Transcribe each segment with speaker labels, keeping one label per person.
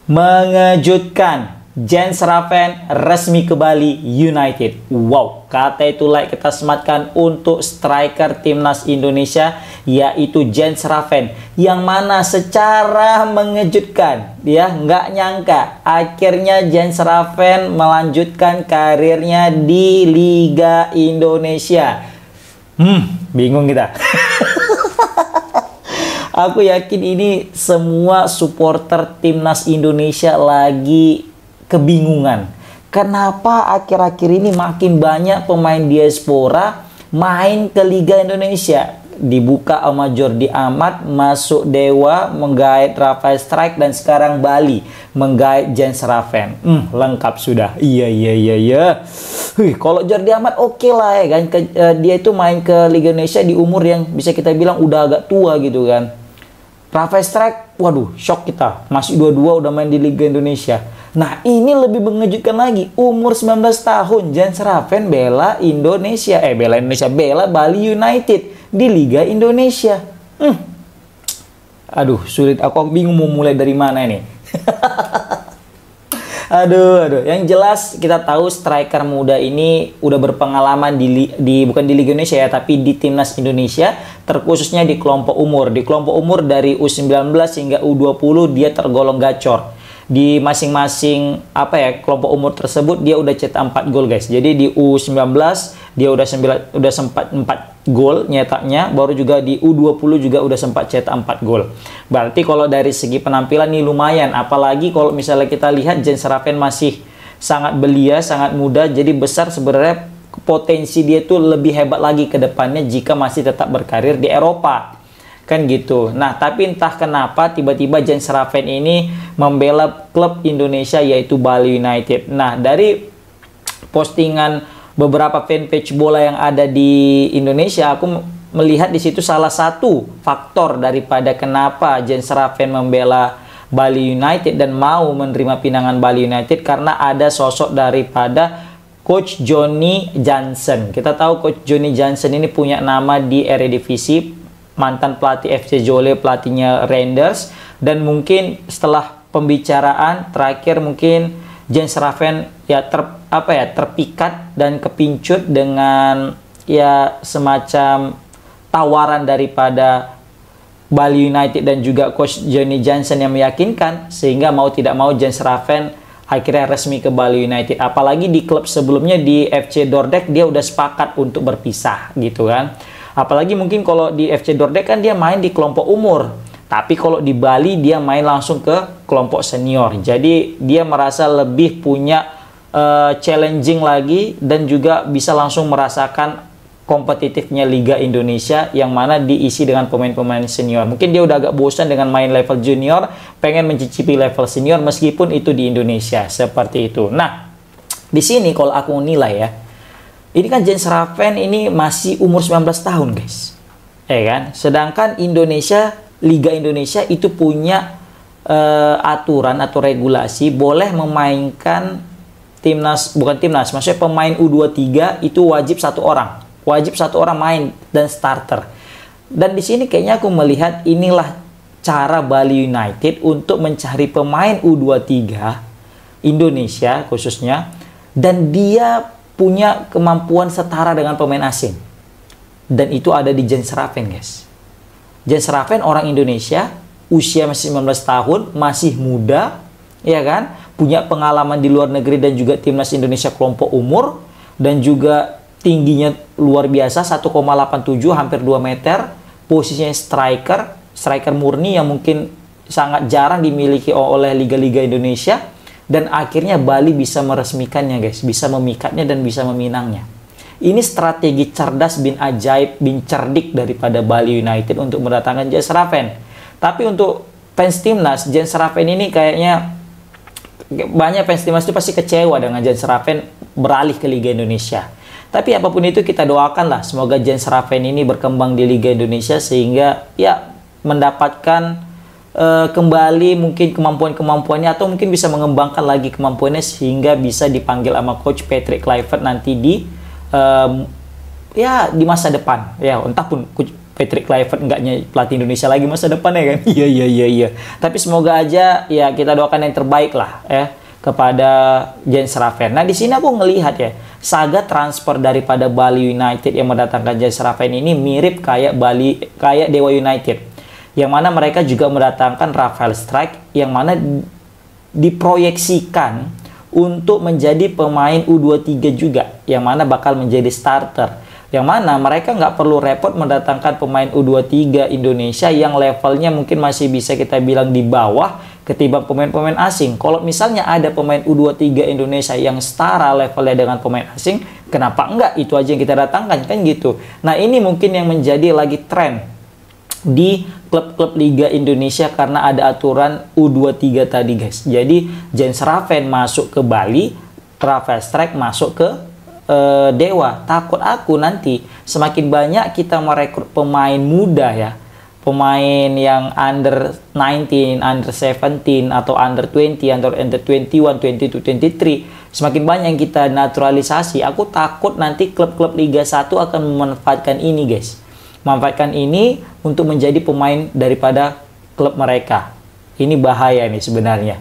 Speaker 1: Mengejutkan, Jens Raven resmi ke Bali United. Wow, kata itu like kita sematkan untuk striker timnas Indonesia, yaitu Jens Raven, yang mana secara mengejutkan, dia nggak nyangka akhirnya Jens Raven melanjutkan karirnya di Liga Indonesia. Bingung kita. Aku yakin ini semua supporter timnas Indonesia lagi kebingungan. Kenapa akhir-akhir ini makin banyak pemain diaspora main ke Liga Indonesia? Dibuka sama Jordi Amat, masuk Dewa, menggait Rafael Strike, dan sekarang Bali menggait Jens Raven. Lengkap sudah. Iya. Kalau Jordi Amat oke lah ya kan. Dia itu main ke Liga Indonesia di umur yang bisa kita bilang udah agak tua gitu kan. Rafael Strike, waduh, shock kita. Masih 22 udah main di Liga Indonesia. Nah, ini lebih mengejutkan lagi. Umur 19 tahun, Jens Raven bela Indonesia. Bela Bali United di Liga Indonesia. Aduh, sulit. Aku bingung mau mulai dari mana ini. Aduh. Yang jelas kita tahu striker muda ini udah berpengalaman bukan di Liga Indonesia ya, tapi di timnas Indonesia, terkhususnya di kelompok umur. Di kelompok umur dari U19 hingga U20 dia tergolong gacor. Di masing-masing kelompok umur tersebut dia udah cetak 4 gol guys. Jadi di U19 dia udah sempat 4 gol nyetaknya, baru juga di U20 juga udah sempat cetak 4 gol. Berarti kalau dari segi penampilan nih lumayan, apalagi kalau misalnya kita lihat Jens Raven masih sangat belia, sangat muda, jadi besar sebenarnya potensi dia tuh lebih hebat lagi ke depannya jika masih tetap berkarir di Eropa. Kan gitu. Nah, tapi entah kenapa tiba-tiba Jens Raven ini membela klub Indonesia yaitu Bali United. Nah, dari postingan beberapa fanpage bola yang ada di Indonesia, aku melihat di situ salah satu faktor daripada kenapa Jens Raven membela Bali United dan mau menerima pinangan Bali United karena ada sosok daripada Coach Johnny Jansen. Kita tahu Coach Johnny Jansen ini punya nama di Eredivisie, mantan pelatih FC Zwolle, pelatihnya Rangers, dan mungkin setelah pembicaraan terakhir mungkin Jens Raven ya terpikat dan kepincut dengan ya semacam tawaran daripada Bali United dan juga Coach Johnny Jansen yang meyakinkan, sehingga mau tidak mau Jens Raven akhirnya resmi ke Bali United. Apalagi di klub sebelumnya di FC Dordrecht dia udah sepakat untuk berpisah gitu kan. Apalagi mungkin kalau di FC Dordrecht kan dia main di kelompok umur. Tapi kalau di Bali dia main langsung ke kelompok senior. Jadi dia merasa lebih punya challenging lagi dan juga bisa langsung merasakan kompetitifnya Liga Indonesia yang mana diisi dengan pemain-pemain senior. Mungkin dia udah agak bosan dengan main level junior, pengen mencicipi level senior meskipun itu di Indonesia. Seperti itu. Nah, di sini kalau aku nilai ya, ini kan Jens Raven ini masih umur 19 tahun guys, kan? Sedangkan Liga Indonesia itu punya aturan atau regulasi boleh memainkan maksudnya pemain U23 itu wajib satu orang main dan starter. Dan di sini kayaknya aku melihat inilah cara Bali United untuk mencari pemain U23 Indonesia khususnya, dan dia punya kemampuan setara dengan pemain asing. Dan itu ada di Jens Raven, guys. Jens Raven orang Indonesia, usia masih 19 tahun, masih muda, ya kan? Punya pengalaman di luar negeri dan juga timnas Indonesia kelompok umur, dan juga tingginya luar biasa, 1,87 hampir 2 meter. Posisinya striker murni yang mungkin sangat jarang dimiliki oleh liga-liga Indonesia. Dan akhirnya Bali bisa meresmikannya guys, bisa memikatnya dan bisa meminangnya. Ini strategi cerdas bin ajaib bin cerdik daripada Bali United untuk mendatangkan Jens Raven. Tapi untuk fans timnas, Jens Raven ini kayaknya banyak fans timnas itu pasti kecewa dengan Jens Raven beralih ke Liga Indonesia. Tapi apapun itu kita doakanlah semoga Jens Raven ini berkembang di Liga Indonesia sehingga ya mendapatkan kembali mungkin kemampuannya atau mungkin bisa mengembangkan lagi kemampuannya sehingga bisa dipanggil sama Coach Patrick Kluivert nanti di masa depan ya, entah pun Patrick Kluivert nggak pelatih Indonesia lagi masa depan ya kan? Iya. Tapi semoga aja ya kita doakan yang terbaik lah ya kepada Jens Raven. Nah di sini aku ngelihat ya saga transfer daripada Bali United yang mendatangkan Jens Raven ini mirip kayak Dewa United, yang mana mereka juga mendatangkan Rafael Strijk yang mana diproyeksikan untuk menjadi pemain U23 juga, yang mana bakal menjadi starter. Yang mana mereka nggak perlu repot mendatangkan pemain U23 Indonesia yang levelnya mungkin masih bisa kita bilang di bawah ketimbang pemain-pemain asing. Kalau misalnya ada pemain U23 Indonesia yang setara levelnya dengan pemain asing, kenapa enggak? Itu aja yang kita datangkan, kan gitu. Nah ini mungkin yang menjadi lagi tren di klub-klub Liga Indonesia karena ada aturan U23 tadi guys. Jadi Jens Raven masuk ke Bali, Rafael Strijk masuk ke Dewa. Takut aku nanti semakin banyak kita merekrut pemain muda ya, pemain yang under 19, under 17 atau under 20, under 21, 22, 23, semakin banyak yang kita naturalisasi. Aku takut nanti klub-klub Liga 1 akan memanfaatkan ini guys, memanfaatkan ini untuk menjadi pemain daripada klub mereka. Ini bahaya nih sebenarnya.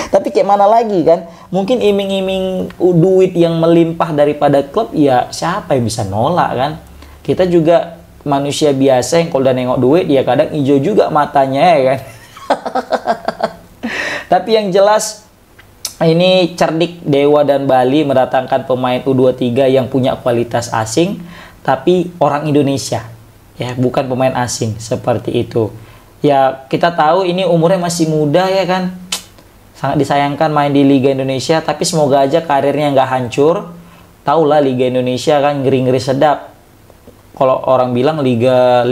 Speaker 1: Tapi kayak mana lagi kan, mungkin iming-iming duit yang melimpah daripada klub, ya siapa yang bisa nolak kan. Kita juga manusia biasa yang kalau udah nengok duit ya kadang hijau juga matanya ya kan. Tapi yang jelas ini cerdik Dewa dan Bali mendatangkan pemain U23 yang punya kualitas asing tapi orang Indonesia ya, bukan pemain asing seperti itu. Ya kita tahu ini umurnya masih muda ya kan, sangat disayangkan main di Liga Indonesia, tapi semoga aja karirnya nggak hancur. Taulah Liga Indonesia kan ngeri-ngeri sedap. Kalau orang bilang Liga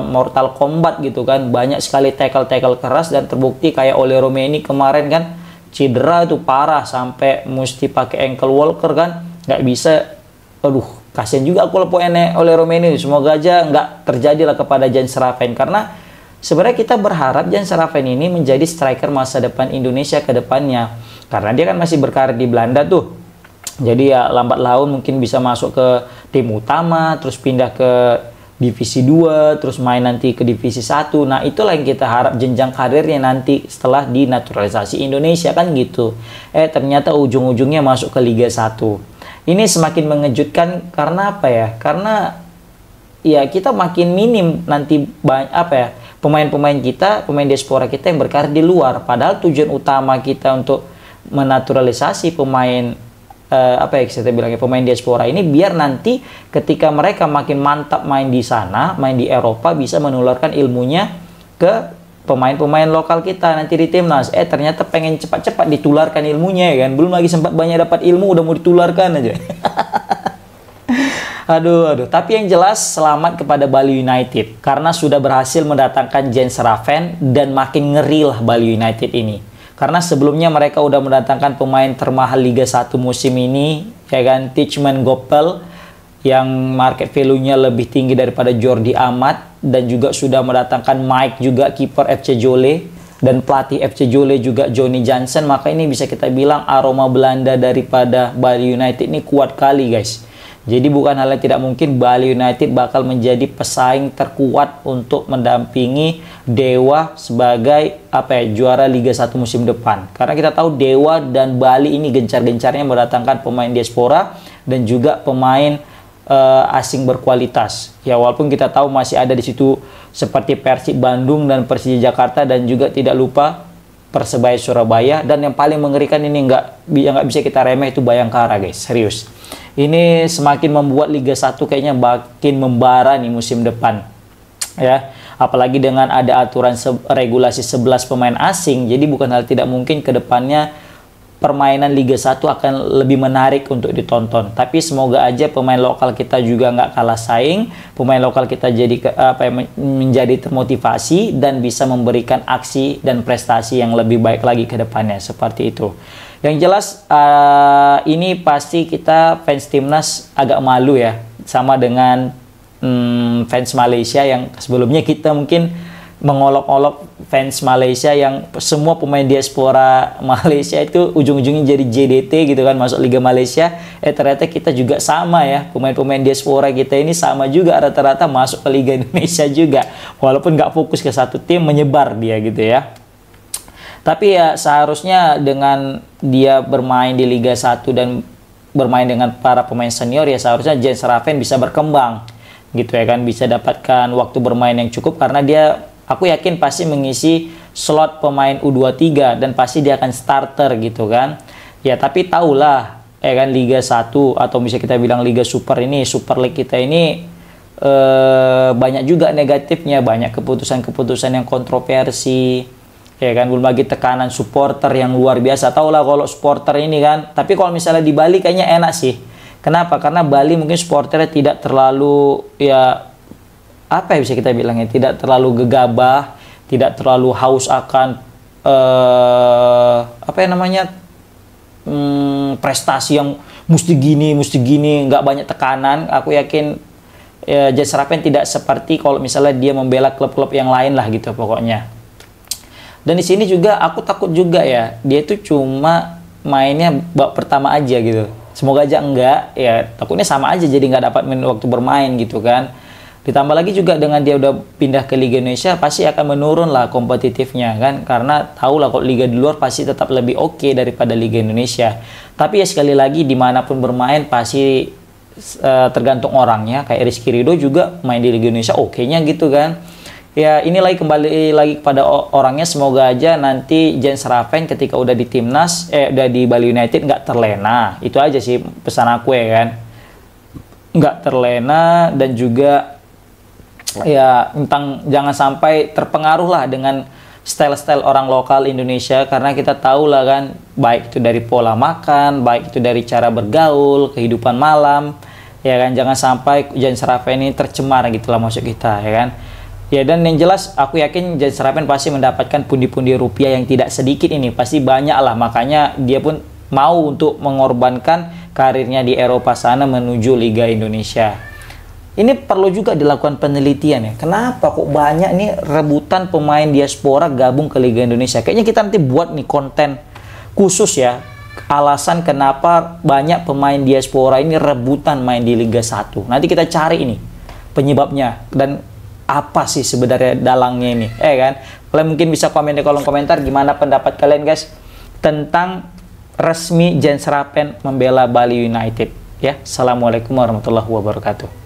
Speaker 1: Mortal Kombat gitu kan, banyak sekali tackle-tackle keras dan terbukti kayak Ole Romeni kemarin kan cedera itu parah sampai mesti pakai ankle walker kan, nggak bisa. Aduh, kasian juga aku lepo Ole Romeni. Semoga aja nggak terjadi lah kepada Jens Raven, karena sebenarnya kita berharap Jens Raven ini menjadi striker masa depan Indonesia ke depannya. Karena dia kan masih berkarir di Belanda tuh. Jadi ya lambat laun mungkin bisa masuk ke tim utama, terus pindah ke divisi 2, terus main nanti ke divisi 1. Nah itulah yang kita harap jenjang karirnya nanti setelah dinaturalisasi Indonesia kan gitu. Ternyata ujung-ujungnya masuk ke Liga 1. Ini semakin mengejutkan karena apa ya? Karena ya kita makin minim nanti pemain-pemain kita, pemain diaspora kita yang berkarir di luar. Padahal tujuan utama kita untuk menaturalisasi pemain kita bilangnya pemain diaspora ini biar nanti ketika mereka makin mantap main di sana, main di Eropa, bisa menularkan ilmunya ke pemain-pemain lokal kita nanti di timnas. Ternyata pengen cepat-cepat ditularkan ilmunya ya kan, belum lagi sempat banyak dapat ilmu udah mau ditularkan aja. Aduh. Tapi yang jelas selamat kepada Bali United karena sudah berhasil mendatangkan Jens Raven dan makin ngeri lah Bali United ini. Karena sebelumnya mereka udah mendatangkan pemain termahal Liga 1 musim ini, ya kan, Tijman Gopel yang market value-nya lebih tinggi daripada Jordi Amat, dan juga sudah mendatangkan Mike juga, kiper FC Zwolle, dan pelatih FC Zwolle juga Johnny Jansen. Maka ini bisa kita bilang aroma Belanda daripada Bali United ini kuat kali guys. Jadi bukan hal yang tidak mungkin Bali United bakal menjadi pesaing terkuat untuk mendampingi Dewa sebagai juara Liga 1 musim depan. Karena kita tahu Dewa dan Bali ini gencar-gencarnya mendatangkan pemain diaspora dan juga pemain asing berkualitas. Ya walaupun kita tahu masih ada di situ seperti Persib Bandung dan Persija Jakarta dan juga tidak lupa Persebaya Surabaya, dan yang paling mengerikan ini nggak bisa kita remeh itu Bayangkara guys, serius. Ini semakin membuat Liga 1 kayaknya makin membara nih musim depan. Ya, apalagi dengan ada aturan regulasi 11 pemain asing, jadi bukan hal tidak mungkin ke depannya permainan Liga 1 akan lebih menarik untuk ditonton. Tapi semoga aja pemain lokal kita juga nggak kalah saing, pemain lokal kita jadi menjadi termotivasi dan bisa memberikan aksi dan prestasi yang lebih baik lagi ke depannya, seperti itu. Yang jelas ini pasti kita fans timnas agak malu ya, sama dengan fans Malaysia yang sebelumnya kita mungkin mengolok-olok fans Malaysia yang semua pemain diaspora Malaysia itu ujung-ujungnya jadi JDT gitu kan, masuk Liga Malaysia. Ternyata kita juga sama ya, pemain-pemain diaspora kita ini sama juga rata-rata masuk ke Liga Indonesia juga, walaupun nggak fokus ke satu tim, menyebar dia gitu ya. Tapi ya seharusnya dengan dia bermain di Liga 1 dan bermain dengan para pemain senior, ya seharusnya Jens Raven bisa berkembang gitu ya kan, bisa dapatkan waktu bermain yang cukup, karena dia, aku yakin pasti mengisi slot pemain U23 dan pasti dia akan starter gitu kan. Ya tapi tahulah ya kan, Liga 1 atau bisa kita bilang Liga Super ini, Super League kita ini banyak juga negatifnya, banyak keputusan-keputusan yang kontroversi ya kan, belum lagi tekanan supporter yang luar biasa. Tahulah kalau supporter ini kan, tapi kalau misalnya di Bali kayaknya enak sih. Kenapa? Karena Bali mungkin supporternya tidak terlalu, ya apa ya bisa kita bilangnya, tidak terlalu gegabah, tidak terlalu haus akan apa ya namanya, prestasi yang mesti gini, nggak banyak tekanan. Aku yakin ya, Jens Raven tidak seperti kalau misalnya dia membela klub-klub yang lain lah gitu pokoknya. Dan di sini juga aku takut juga ya, dia itu cuma mainnya babak pertama aja gitu. Semoga aja enggak, ya takutnya sama aja jadi nggak dapat waktu bermain gitu kan. Ditambah lagi juga dengan dia udah pindah ke Liga Indonesia, pasti akan menurun lah kompetitifnya kan. Karena tahu lah kalau Liga di luar pasti tetap lebih oke daripada Liga Indonesia. Tapi ya sekali lagi dimanapun bermain pasti tergantung orangnya. Kayak Rizky Ridho juga main di Liga Indonesia oke-nya gitu kan. Ya ini lagi kembali lagi kepada orangnya. Semoga aja nanti Jens Raven ketika udah di timnas, udah di Bali United nggak terlena. Itu aja sih pesan aku ya kan. Nggak terlena, dan juga ya tentang jangan sampai terpengaruh lah dengan style-style orang lokal Indonesia, karena kita tahu lah kan, baik itu dari pola makan, baik itu dari cara bergaul, kehidupan malam, ya kan. Jangan sampai Jens Raven ini tercemar gitulah maksud kita ya kan. Ya, dan yang jelas aku yakin Jens Raven pasti mendapatkan pundi-pundi rupiah yang tidak sedikit ini, pasti banyak lah, makanya dia pun mau untuk mengorbankan karirnya di Eropa sana menuju Liga Indonesia. Ini perlu juga dilakukan penelitian ya, kenapa kok banyak nih rebutan pemain diaspora gabung ke Liga Indonesia. Kayaknya kita nanti buat nih konten khusus ya, alasan kenapa banyak pemain diaspora ini rebutan main di Liga 1. Nanti kita cari ini penyebabnya dan apa sih sebenarnya dalangnya ini, kan? Kalian mungkin bisa komen di kolom komentar gimana pendapat kalian guys tentang resmi Jens Raven membela Bali United ya. Assalamualaikum warahmatullahi wabarakatuh.